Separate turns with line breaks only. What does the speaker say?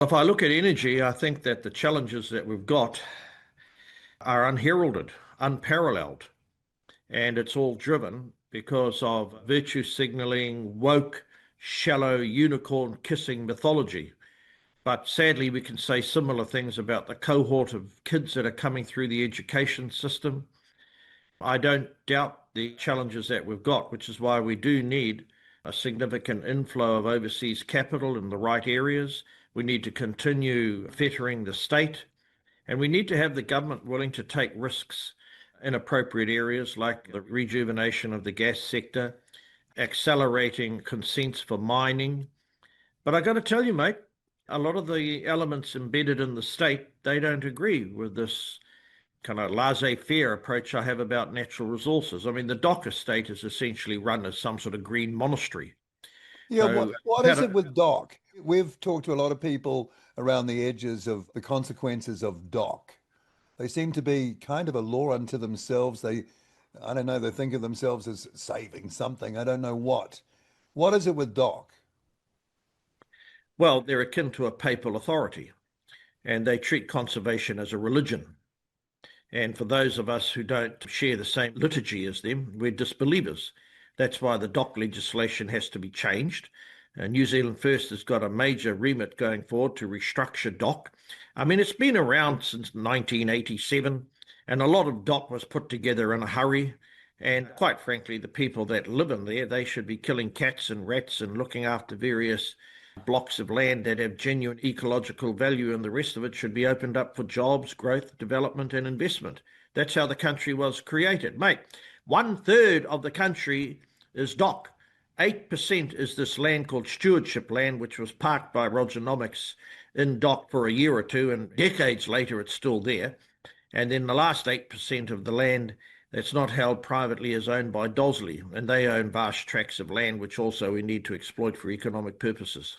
If I look at energy, I think that the challenges that we've got are unheralded, unparalleled, and it's all driven because of virtue signaling, woke, shallow, unicorn kissing mythology. But sadly, we can say similar things about the cohort of kids that are coming through the education system. I don't doubt the challenges that we've got, which is why we do need a significant inflow of overseas capital in the right areas. We need to continue fettering the state, and we need to have the government willing to take risks in appropriate areas like the rejuvenation of the gas sector, accelerating consents for mining. But I got to tell you, mate, a lot of the elements embedded in the state, they don't agree with this kind of laissez-faire approach I have about natural resources. I mean, the Dock estate is essentially run as some sort of green monastery.
Yeah,
So,
what
had
is
a,
it with DOC? We've talked to a lot of people around the edges of the consequences of DOC. They seem to be kind of a law unto themselves. I don't know, they think of themselves as saving something. I don't know what. What is it with DOC?
well, they're akin to a papal authority, and they treat conservation as a religion. And for those of us who don't share the same liturgy as them, we're disbelievers. That's why the DOC legislation has to be changed. New Zealand First has got a major remit going forward to restructure DOC. I mean, it's been around since 1987, and a lot of DOC was put together in a hurry. And quite frankly, the people that live in there, they should be killing cats and rats and looking after various blocks of land that have genuine ecological value, and the rest of it should be opened up for jobs, growth, development, and investment. That's how the country was created. Mate, 1/3 of the country is DOC. 8% is this land called stewardship land, which was parked by Rogernomics in DOC for a year or two, and decades later it's still there. And then the last 8% of the land that's not held privately is owned by Dosley, and they own vast tracts of land, which also we need to exploit for economic purposes.